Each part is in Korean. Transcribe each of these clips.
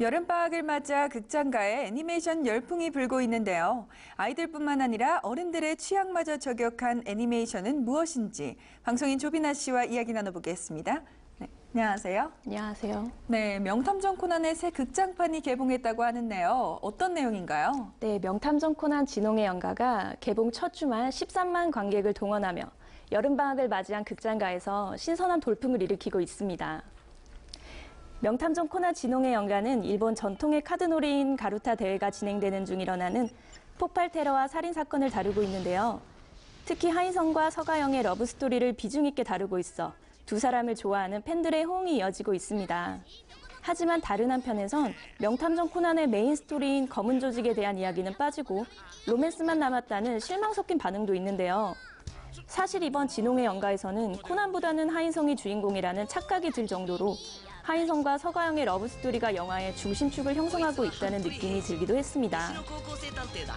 여름방학을 맞아 극장가에 애니메이션 열풍이 불고 있는데요. 아이들뿐만 아니라 어른들의 취향마저 저격한 애니메이션은 무엇인지 방송인 조비나 씨와 이야기 나눠보겠습니다. 네, 안녕하세요. 안녕하세요. 네, 명탐정 코난의 새 극장판이 개봉했다고 하는데요. 어떤 내용인가요? 네, 명탐정 코난 진홍의 연가가 개봉 첫 주말 13만 관객을 동원하며 여름방학을 맞이한 극장가에서 신선한 돌풍을 일으키고 있습니다. 명탐정 코난 진홍의 연가는 일본 전통의 카드놀이인 가루타 대회가 진행되는 중 일어나는 폭발 테러와 살인 사건을 다루고 있는데요. 특히 하인성과 서가영의 러브스토리를 비중 있게 다루고 있어 두 사람을 좋아하는 팬들의 호응이 이어지고 있습니다. 하지만 다른 한편에선 명탐정 코난의 메인 스토리인 검은 조직에 대한 이야기는 빠지고 로맨스만 남았다는 실망 섞인 반응도 있는데요. 사실 이번 진홍의 연가에서는 코난보다는 하인성이 주인공이라는 착각이 들 정도로 하인성과 서가영의 러브스토리가 영화의 중심축을 형성하고 있다는 느낌이 들기도 했습니다.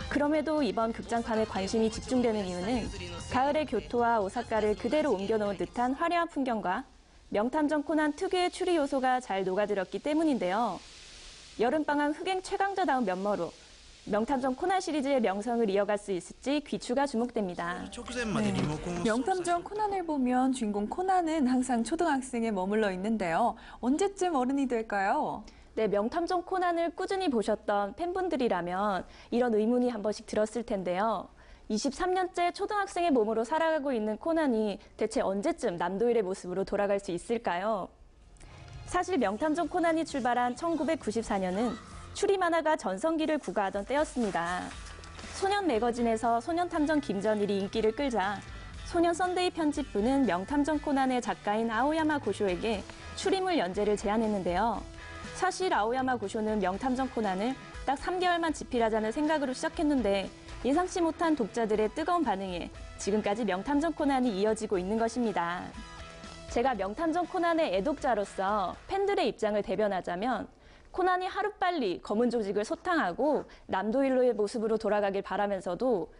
그럼에도 이번 극장판에 관심이 집중되는 이유는 가을의 교토와 오사카를 그대로 옮겨놓은 듯한 화려한 풍경과 명탐정 코난 특유의 추리 요소가 잘 녹아들었기 때문인데요. 여름방학 흑행 최강자다운 면모로 명탐정 코난 시리즈의 명성을 이어갈 수 있을지 귀추가 주목됩니다. 네. 명탐정 코난을 보면 주인공 코난은 항상 초등학생에 머물러 있는데요. 언제쯤 어른이 될까요? 네, 명탐정 코난을 꾸준히 보셨던 팬분들이라면 이런 의문이 한 번씩 들었을 텐데요. 23년째 초등학생의 몸으로 살아가고 있는 코난이 대체 언제쯤 남도일의 모습으로 돌아갈 수 있을까요? 사실 명탐정 코난이 출발한 1994년은 추리 만화가 전성기를 구가하던 때였습니다. 소년 매거진에서 소년탐정 김전일이 인기를 끌자 소년 썬데이 편집부는 명탐정 코난의 작가인 아오야마 고쇼에게 추리물 연재를 제안했는데요. 사실 아오야마 고쇼는 명탐정 코난을 딱 3개월만 집필하자는 생각으로 시작했는데 예상치 못한 독자들의 뜨거운 반응에 지금까지 명탐정 코난이 이어지고 있는 것입니다. 제가 명탐정 코난의 애독자로서 팬들의 입장을 대변하자면 코난이 하루빨리 검은 조직을 소탕하고 남도일로의 모습으로 돌아가길 바라면서도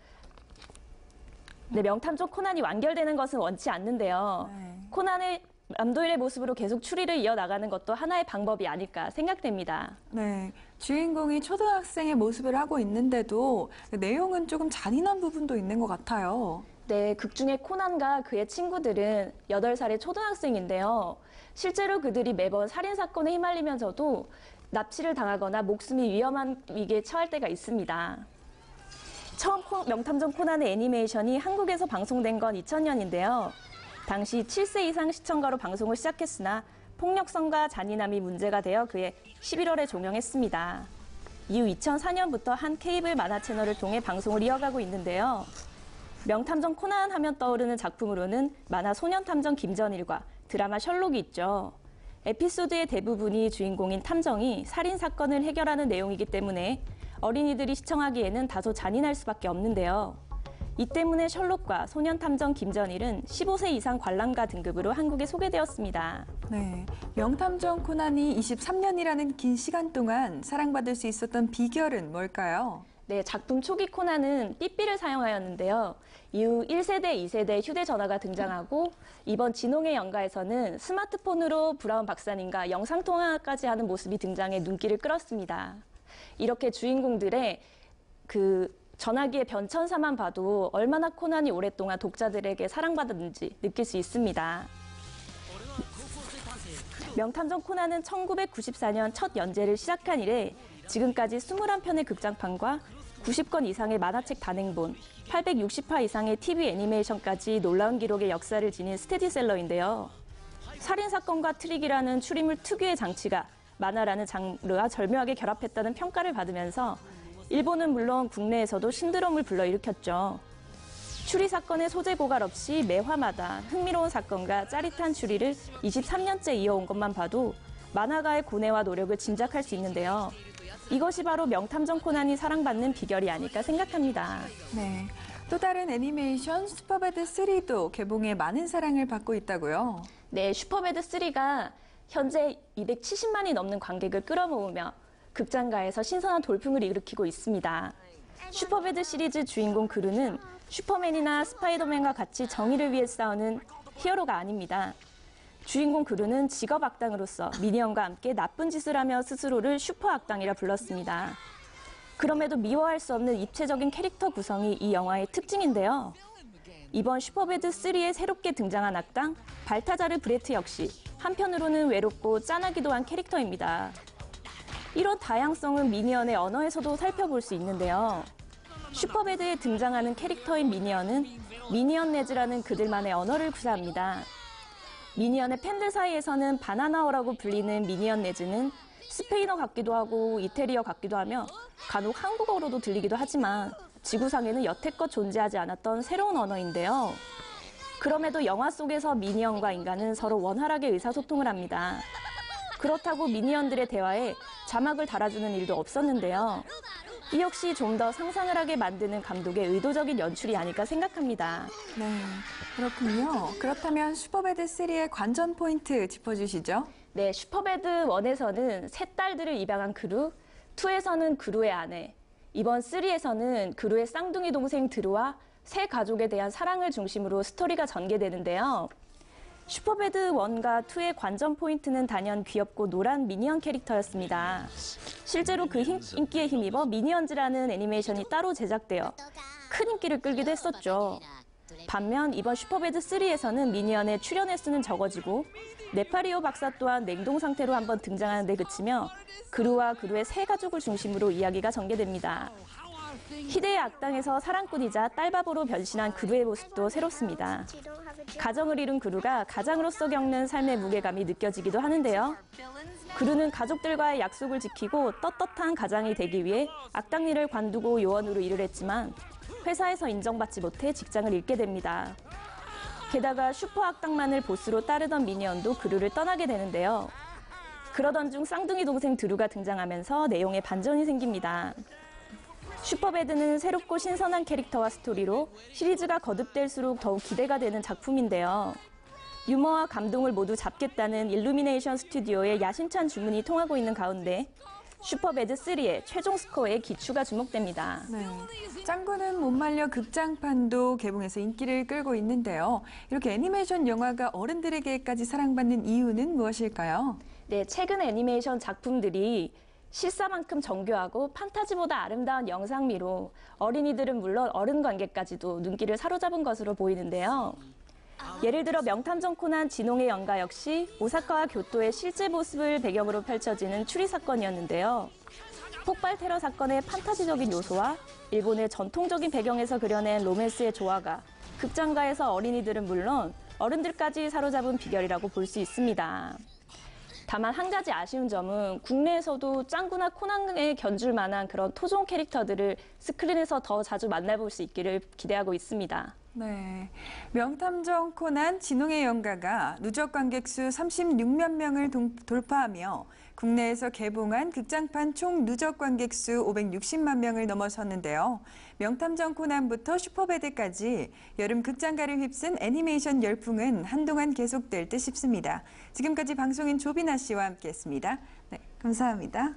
명탐정 코난이 완결되는 것은 원치 않는데요. 코난의 남도일의 모습으로 계속 추리를 이어나가는 것도 하나의 방법이 아닐까 생각됩니다. 네, 주인공이 초등학생의 모습을 하고 있는데도 내용은 조금 잔인한 부분도 있는 것 같아요. 네, 극 중에 코난과 그의 친구들은 8살의 초등학생인데요. 실제로 그들이 매번 살인사건에 휘말리면서도 납치를 당하거나 목숨이 위험한 위기에 처할 때가 있습니다. 처음 명탐정 코난의 애니메이션이 한국에서 방송된 건 2000년인데요. 당시 7세 이상 시청가로 방송을 시작했으나 폭력성과 잔인함이 문제가 되어 그해 11월에 종영했습니다. 이후 2004년부터 한 케이블 만화 채널을 통해 방송을 이어가고 있는데요. 명탐정 코난 하면 떠오르는 작품으로는 만화 소년탐정 김전일과 드라마 셜록이 있죠. 에피소드의 대부분이 주인공인 탐정이 살인사건을 해결하는 내용이기 때문에 어린이들이 시청하기에는 다소 잔인할 수밖에 없는데요. 이 때문에 셜록과 소년탐정 김전일은 15세 이상 관람가 등급으로 한국에 소개되었습니다. 네, 명탐정 코난이 23년이라는 긴 시간 동안 사랑받을 수 있었던 비결은 뭘까요? 네, 작품 초기 코난은 삐삐를 사용하였는데요. 이후 1세대, 2세대 휴대전화가 등장하고 이번 진홍의 연가에서는 스마트폰으로 브라운 박사님과 영상통화까지 하는 모습이 등장해 눈길을 끌었습니다. 이렇게 주인공들의 전화기의 변천사만 봐도 얼마나 코난이 오랫동안 독자들에게 사랑받았는지 느낄 수 있습니다. 명탐정 코난은 1994년 첫 연재를 시작한 이래 지금까지 21편의 극장판과 90권 이상의 만화책 단행본, 860화 이상의 TV 애니메이션까지 놀라운 기록의 역사를 지닌 스테디셀러인데요. 살인사건과 트릭이라는 추리물 특유의 장치가 만화라는 장르와 절묘하게 결합했다는 평가를 받으면서 일본은 물론 국내에서도 신드롬을 불러일으켰죠. 추리 사건의 소재 고갈 없이 매화마다 흥미로운 사건과 짜릿한 추리를 23년째 이어온 것만 봐도 만화가의 고뇌와 노력을 짐작할 수 있는데요. 이것이 바로 명탐정 코난이 사랑받는 비결이 아닐까 생각합니다. 네, 또 다른 애니메이션 슈퍼배드 3도 개봉에 많은 사랑을 받고 있다고요? 네, 슈퍼배드 3가 현재 270만이 넘는 관객을 끌어모으며 극장가에서 신선한 돌풍을 일으키고 있습니다. 슈퍼배드 시리즈 주인공 그루는 슈퍼맨이나 스파이더맨과 같이 정의를 위해 싸우는 히어로가 아닙니다. 주인공 그루는 직업 악당으로서 미니언과 함께 나쁜 짓을 하며 스스로를 슈퍼 악당이라 불렀습니다. 그럼에도 미워할 수 없는 입체적인 캐릭터 구성이 이 영화의 특징인데요. 이번 슈퍼배드 3에 새롭게 등장한 악당 발타자르 브레트 역시 한편으로는 외롭고 짠하기도 한 캐릭터입니다. 이런 다양성은 미니언의 언어에서도 살펴볼 수 있는데요. 슈퍼배드에 등장하는 캐릭터인 미니언은 미니언 네즈라는 그들만의 언어를 구사합니다. 미니언의 팬들 사이에서는 바나나어라고 불리는 미니언 네즈는 스페인어 같기도 하고 이태리어 같기도 하며 간혹 한국어로도 들리기도 하지만 지구상에는 여태껏 존재하지 않았던 새로운 언어인데요. 그럼에도 영화 속에서 미니언과 인간은 서로 원활하게 의사소통을 합니다. 그렇다고 미니언들의 대화에 자막을 달아주는 일도 없었는데요. 이 역시 좀 더 상상을 하게 만드는 감독의 의도적인 연출이 아닐까 생각합니다. 네, 그렇군요. 그렇다면 슈퍼배드 3의 관전 포인트 짚어주시죠. 네, 슈퍼배드 1에서는 세 딸들을 입양한 그루, 2에서는 그루의 아내, 이번 3에서는 그루의 쌍둥이 동생 드루와 세 가족에 대한 사랑을 중심으로 스토리가 전개되는데요. 슈퍼배드 1과 2의 관전 포인트는 단연 귀엽고 노란 미니언 캐릭터였습니다. 실제로 그 인기에 힘입어 미니언즈라는 애니메이션이 따로 제작되어 큰 인기를 끌기도 했었죠. 반면 이번 슈퍼배드 3에서는 미니언의 출연 횟수는 적어지고 네파리오 박사 또한 냉동 상태로 한번 등장하는 데 그치며 그루와 그루의 세 가족을 중심으로 이야기가 전개됩니다. 희대의 악당에서 사랑꾼이자 딸바보로 변신한 그루의 모습도 새롭습니다. 가정을 이룬 그루가 가장으로서 겪는 삶의 무게감이 느껴지기도 하는데요. 그루는 가족들과의 약속을 지키고 떳떳한 가장이 되기 위해 악당 일을 관두고 요원으로 일을 했지만 회사에서 인정받지 못해 직장을 잃게 됩니다. 게다가 슈퍼 악당만을 보스로 따르던 미니언도 그루를 떠나게 되는데요. 그러던 중 쌍둥이 동생 드루가 등장하면서 내용에 반전이 생깁니다. 슈퍼배드는 새롭고 신선한 캐릭터와 스토리로 시리즈가 거듭될수록 더욱 기대가 되는 작품인데요. 유머와 감동을 모두 잡겠다는 일루미네이션 스튜디오의 야심찬 주문이 통하고 있는 가운데 슈퍼배드 3의 최종 스코어에 기추가 주목됩니다. 네, 짱구는 못 말려 극장판도 개봉해서 인기를 끌고 있는데요. 이렇게 애니메이션 영화가 어른들에게까지 사랑받는 이유는 무엇일까요? 네, 최근 애니메이션 작품들이 실사만큼 정교하고 판타지보다 아름다운 영상미로 어린이들은 물론 어른 관객까지도 눈길을 사로잡은 것으로 보이는데요. 예를 들어 명탐정 코난 진홍의 연가 역시 오사카와 교토의 실제 모습을 배경으로 펼쳐지는 추리 사건이었는데요. 폭발 테러 사건의 판타지적인 요소와 일본의 전통적인 배경에서 그려낸 로맨스의 조화가 극장가에서 어린이들은 물론 어른들까지 사로잡은 비결이라고 볼 수 있습니다. 다만 한 가지 아쉬운 점은 국내에서도 짱구나 코난에 견줄 만한 그런 토종 캐릭터들을 스크린에서 더 자주 만나볼 수 있기를 기대하고 있습니다. 네, 명탐정 코난 진홍의 연가가 누적 관객 수 36만 명을 돌파하며 국내에서 개봉한 극장판 총 누적 관객 수 560만 명을 넘어섰는데요. 명탐정 코난부터 슈퍼배드까지 여름 극장가를 휩쓴 애니메이션 열풍은 한동안 계속될 듯 싶습니다. 지금까지 방송인 조비나 씨와 함께했습니다. 네, 감사합니다.